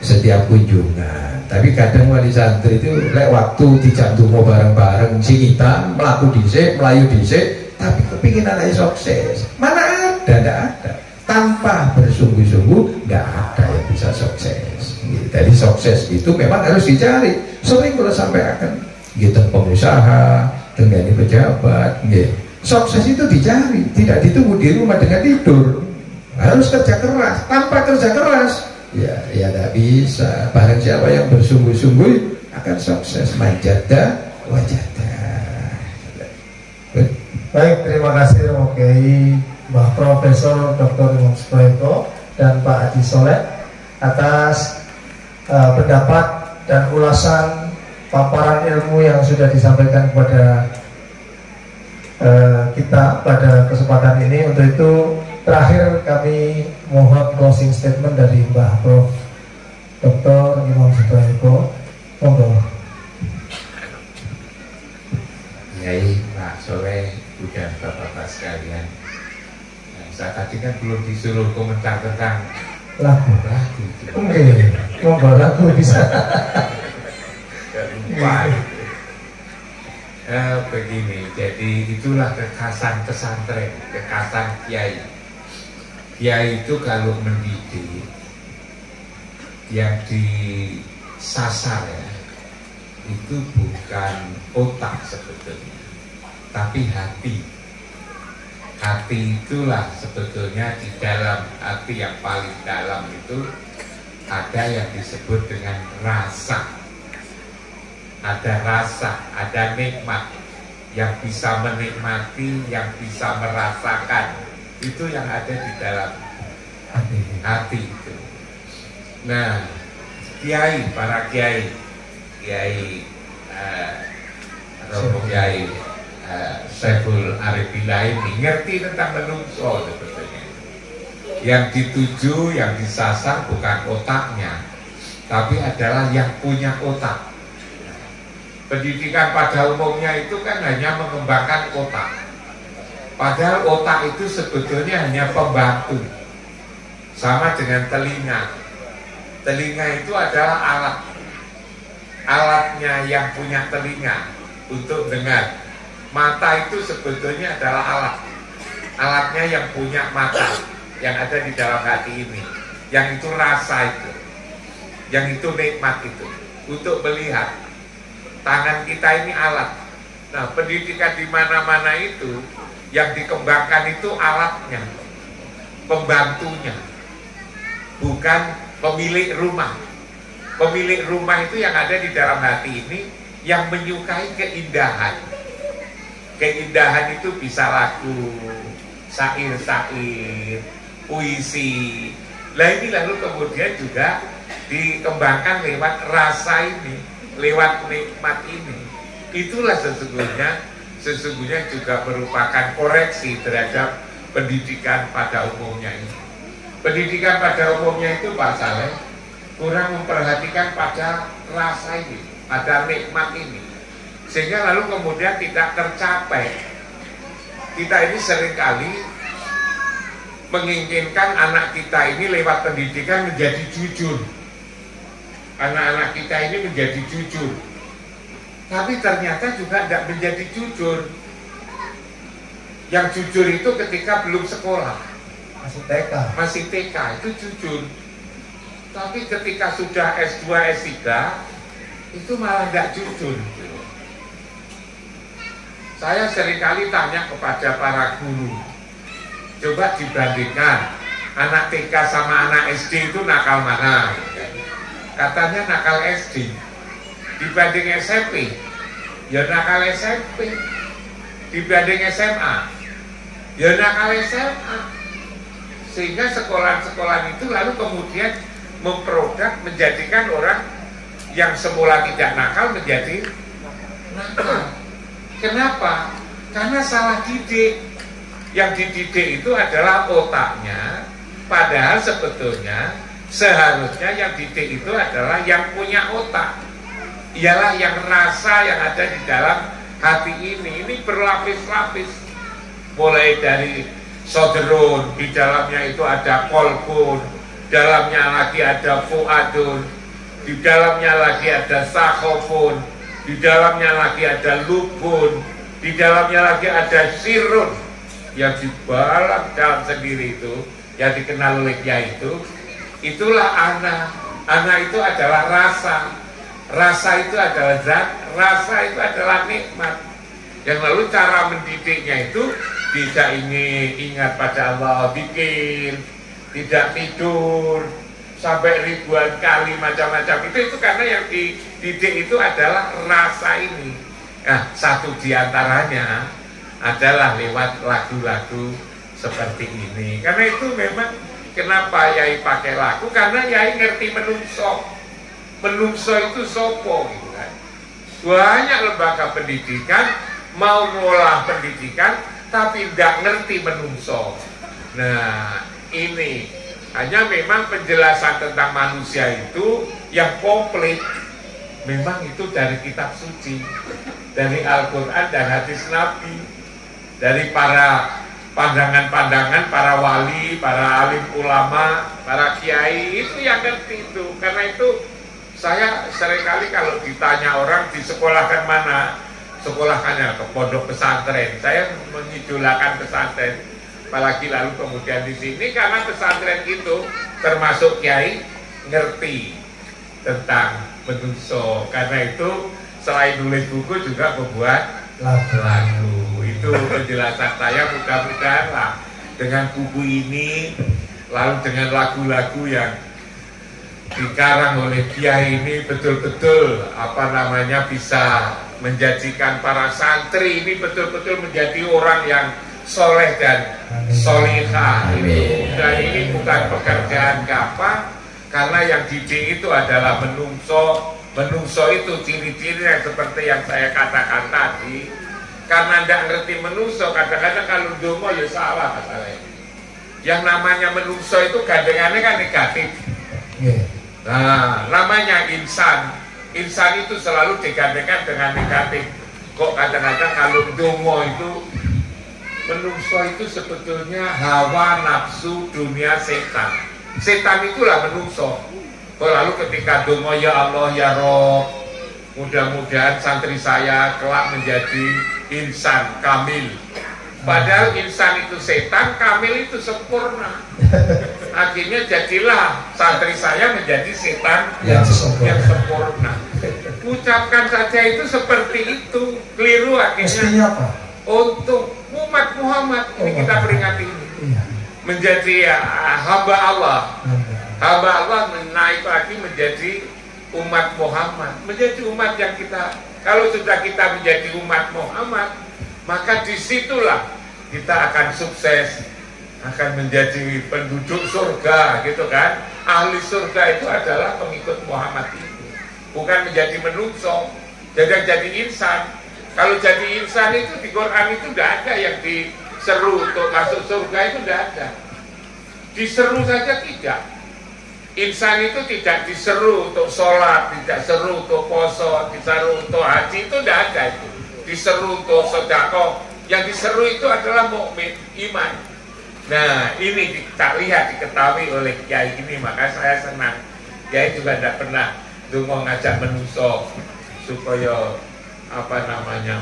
setiap kunjungan. Tapi kadang wali santri itu lek waktu dijantungo bareng-bareng sing kita melaku dhisik, melayu dhisik, tapi kepingin anaknya sukses. Mana ada, tidak ada. Tanpa bersungguh-sungguh nggak ada yang bisa sukses. Jadi sukses itu memang harus dicari. Sering kalau sampai akan gitu pengusaha, dengan pejabat, gitu. Sukses itu dicari, tidak ditunggu di rumah dengan tidur. Harus kerja keras. Tanpa kerja keras, ya tidak bisa. Barang siapa yang bersungguh-sungguh akan sukses. Manjada wajada. Baik, terima kasih Oke Mbah Profesor Dr. Imam Suprayoto dan Pak Haji Soleh atas pendapat dan ulasan paparan ilmu yang sudah disampaikan kepada kita pada kesempatan ini. Untuk itu terakhir kami mohon closing statement dari Mbah Prof. Dr. Imam Suprayoto. Monggo. Yai Pak Soleh, udah bapak-bapak sekalian. Saya tadi kan belum disuruh komentar tentang Lagu. Oke, monggo lagu bisa. Lupa. Begini, jadi itulah kekhasan pesantren, kekhasan kiai. Kiai itu kalau mendidik, yang disasar ya, itu bukan otak sebetulnya, tapi hati. Hati itulah sebetulnya di dalam hati yang paling dalam itu ada yang disebut dengan rasa. Ada rasa, ada nikmat yang bisa menikmati, yang bisa merasakan. Itu yang ada di dalam hati itu. Nah, kiai, para kiai, Romo Kiai Syekhul Arifillah ini ngerti tentang menungso sebetulnya. Yang dituju, yang disasar bukan otaknya, tapi adalah yang punya otak. Pendidikan pada umumnya itu kan hanya mengembangkan otak. Padahal otak itu sebetulnya hanya pembantu. Sama dengan telinga. Telinga itu adalah alat. Alatnya yang punya telinga untuk dengar. Mata itu sebetulnya adalah alat. Alatnya yang punya mata, yang ada di dalam hati ini. Yang itu rasa itu. Yang itu nikmat itu. Untuk melihat. Tangan kita ini alat. Nah, pendidikan di mana-mana itu yang dikembangkan itu alatnya, pembantunya, bukan pemilik rumah. Pemilik rumah itu yang ada di dalam hati ini yang menyukai keindahan. Keindahan itu bisa lagu, syair-syair, puisi. Nah ini lalu kemudian juga dikembangkan lewat rasa ini, lewat nikmat ini. Itulah sesungguhnya juga merupakan koreksi terhadap pendidikan pada umumnya ini. Pendidikan pada umumnya itu Pak Saleh kurang memperhatikan pada rasa ini, pada nikmat ini, sehingga lalu kemudian tidak tercapai. Kita ini seringkali menginginkan anak kita ini lewat pendidikan menjadi jujur. Anak-anak kita ini menjadi jujur, tapi ternyata juga tidak menjadi jujur. Yang jujur itu ketika belum sekolah, masih TK itu jujur. Tapi ketika sudah S2, S3 itu malah nggak jujur. Saya seringkali tanya kepada para guru, coba dibandingkan anak TK sama anak SD itu nakal mana? Katanya nakal SD. Dibanding SMP, ya nakal SMP. Dibanding SMA, ya nakal SMA. Sehingga sekolah-sekolah itu lalu kemudian memproduk, menjadikan orang yang semula tidak nakal menjadi nakal. Kenapa? Karena salah didik. Yang dididik itu adalah otaknya, padahal sebetulnya seharusnya yang didik itu adalah yang punya otak. Ialah yang rasa yang ada di dalam hati ini. Ini berlapis-lapis. Mulai dari soderun, di dalamnya itu ada kolbun, dalamnya lagi ada fuadun, di dalamnya lagi ada sakhofun, di dalamnya lagi ada lubun, di dalamnya lagi ada sirun. Yang dibalas dalam sendiri itu, yang dikenal oleh Kiai itu, itulah ana. Ana itu adalah rasa. Rasa itu adalah zat, rasa itu adalah nikmat. Yang lalu cara mendidiknya itu tidak ingin ingat pada Allah, bikin, tidak tidur sampai ribuan kali macam-macam itu karena yang dididik itu adalah rasa ini. Nah, satu diantaranya adalah lewat lagu-lagu seperti ini. Karena itu memang kenapa Yai pakai lagu, karena Yai ngerti menungso. Menungso itu sopo gitu kan. Banyak lembaga pendidikan mau ngolah pendidikan tapi tidak ngerti menungso. Nah, ini hanya memang penjelasan tentang manusia itu yang komplit. Memang itu dari kitab suci, dari Al-Quran dan hadis Nabi, dari para pandangan-pandangan para wali, para alim ulama, para kiai, itu yang ngerti itu. Karena itu saya seringkali kalau ditanya orang di sekolahkan mana, sekolahkannya ke pondok pesantren. Saya mengidolakan pesantren, apalagi lalu kemudian di sini karena pesantren itu termasuk kiai ngerti tentang menungso. Karena itu selain nulis buku juga membuat lagu. Itu penjelasan saya, mudah-mudahan lah dengan buku ini lalu dengan lagu-lagu yang dikarang oleh Kiai ini betul-betul bisa menjadikan para santri ini betul-betul menjadi orang yang soleh dan solihah. Dan ini bukan pekerjaan gampang, karena yang didik itu adalah menungso. Menungso itu ciri-ciri yang seperti yang saya katakan tadi. Karena tidak ngerti menungso, kadang-kadang kalau dongo ya salah masalahnya. Yang namanya menungso itu gandengannya kan negatif. Nah, namanya insan. Insan itu selalu digandengkan dengan negatif. Kok kadang-kadang kalau dongo itu, menungso itu sebetulnya hawa nafsu dunia setan. Setan itulah menungso. Lalu ketika dongo ya Allah ya Rob, mudah-mudahan santri saya kelak menjadi insan kamil. Padahal insan itu setan, kamil itu sempurna. Akhirnya jadilah santri saya menjadi setan yang sempurna. Ucapkan saja itu seperti itu, keliru akhirnya. Untuk umat Muhammad ini kita peringati ini menjadi hamba Allah. Hamba Allah menaik lagi menjadi umat Muhammad, menjadi umat yang kita, kalau sudah kita menjadi umat Muhammad, maka disitulah kita akan sukses, akan menjadi penduduk surga, gitu kan. Ahli surga itu adalah pengikut Muhammad itu, bukan menjadi menungso, jadi insan. Kalau jadi insan itu di Quran itu tidak ada yang diseru untuk masuk surga, itu tidak ada. Diseru saja tidak. Insan itu tidak diseru untuk sholat, tidak seru untuk poso, diseru untuk haji, itu tidak ada itu. Diseru untuk sedekah, yang diseru itu adalah mukmin, iman. Nah, ini kita lihat, diketahui oleh Kiai ini, maka saya senang. Kiai juga tidak pernah dungo ngajak menungso supaya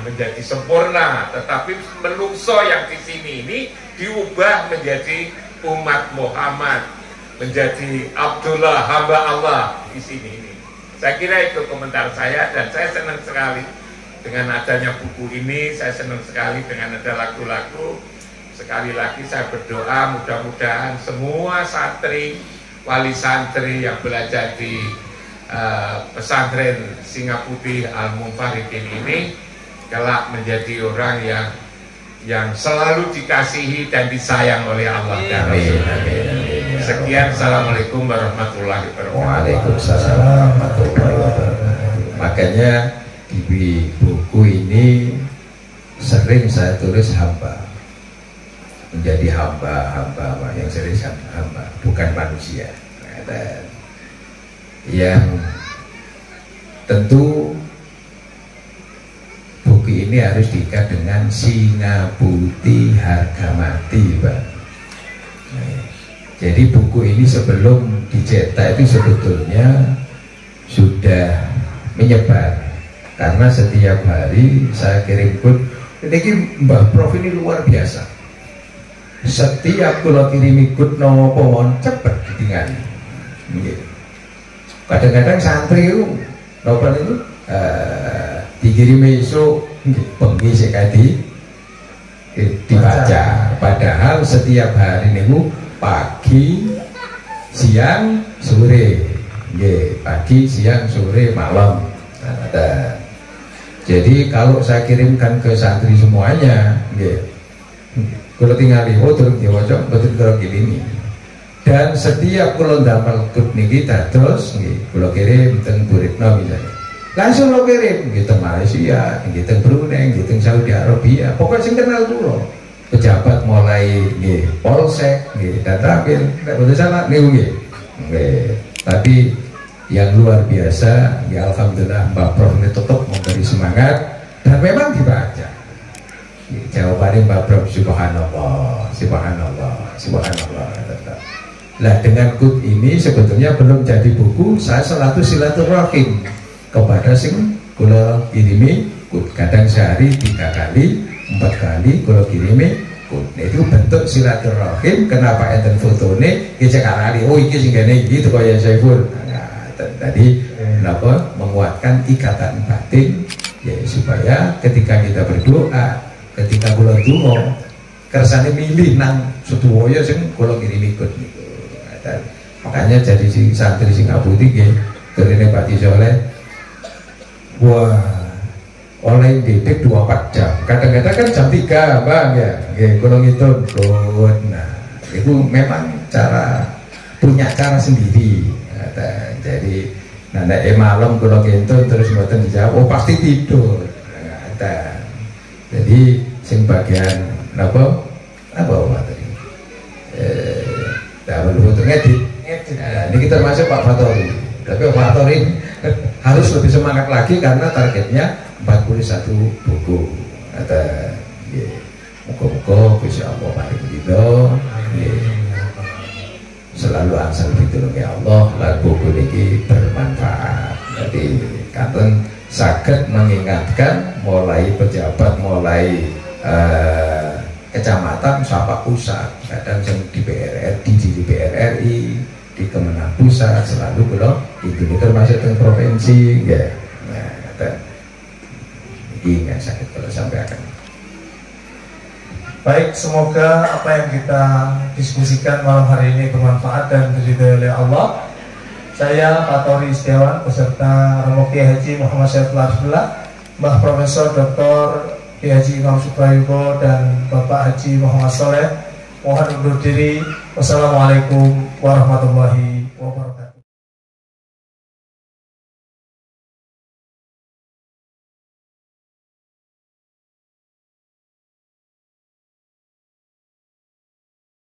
menjadi sempurna, tetapi menungso yang di sini ini diubah menjadi umat Muhammad, menjadi Abdullah, hamba Allah di sini ini. Saya kira itu komentar saya, dan saya senang sekali dengan adanya buku ini. Saya senang sekali dengan ada lagu-lagu. Sekali lagi saya berdoa mudah-mudahan semua santri, wali santri yang belajar di pesantren Singaputih Al-Munfaridin ini kelak menjadi orang yang selalu dikasihi dan disayang oleh Allah dan Rasul. Sekian, assalamualaikum warahmatullahi wabarakatuh. Waalaikumsalam warahmatullahi wabarakatuh. Makanya di buku ini sering saya tulis hamba, menjadi hamba yang serius hamba, bukan manusia. Dan yang tentu buku ini harus diikat dengan singa putih harga mati, Pak. Jadi buku ini sebelum dicetak itu sebetulnya sudah menyebar, karena setiap hari saya kirim pun. Ini Mbah Prof ini luar biasa. Setiap kalau kirim ikut nopo cepet ditinggal. Kadang-kadang santri itu nopo itu dikirim esok bengi sekali dibaca. Padahal setiap hari minggu pagi, siang, sore, pagi, siang, sore, malam. Ada. Jadi kalau saya kirimkan ke santri semuanya, kalau tinggal di turun di wajah betul kalau gini. Dan setiap kalau damel kut niki terus, kalau kirim teng Buritno misalnya, langsung lo kirim, gitu Malaysia, gitu Brunei, gitu Saudi Arabia, pokoknya sing kenal dulu. Pejabat mulai polsek, dan terakhir, tidak betul salah, tapi yang luar biasa, ya alhamdulillah Mbak Prof ini tetap memberi semangat dan memang dibaca. Jawabannya Mbak Prof, subhanallah, subhanallah, subhanallah. Nah dengan kut ini sebetulnya belum jadi buku, saya selalu silaturahim kepada sing kula kirimi kut, kadang sehari 3 kali, 4 kali kula kirimi kut. Nah, itu bentuk silaturahim. Kenapa enten fotone kita karali, oh iki sing ngene iki itu kaya Saiful. Tadi menguatkan ikatan batin, ya supaya ketika kita berdoa, ketika kula donga kersane milih nang sedoyo sing kula kirim ikut niku. Makanya jadi si santri sing abudi nggih derene Pak Soleh, wah oleh didik 24 jam, kadang-kadang kan jam 3 Bang ya, nggih kula ngitung. Nah itu memang punya cara sendiri. Jadi malam kalau kentut terus mboten dijawab, oh pasti tidur. Jadi sing bagian apa tadi ngedit. Ini kita masuk Pak Fatori, tapi Pak Fatori harus lebih semangat lagi karena targetnya 41 buku. Muka-muka Gusti Allah paling ridho, selalu asal pitulunge Allah lan buku niki bermanfaat. Jadi kanten saged mengingatkan mulai pejabat, mulai kecamatan sampai pusat, kadang yang di PRRI, di Kemenang Pusat selalu belum itu termasuk di provinsi ya. Nah, ini nggak sakit kalau sampai akan. Baik, semoga apa yang kita diskusikan malam hari ini bermanfaat dan diridhoi oleh Allah. Saya Pak Tori Setiawan beserta Romo Kiai Haji Muhammad Saiful Arifillah, Mbah Profesor Dr. Kiai Haji Imam Suprayugo dan Bapak Haji Muhammad Soleh mohon undur diri. Wassalamualaikum warahmatullahi wabarakatuh.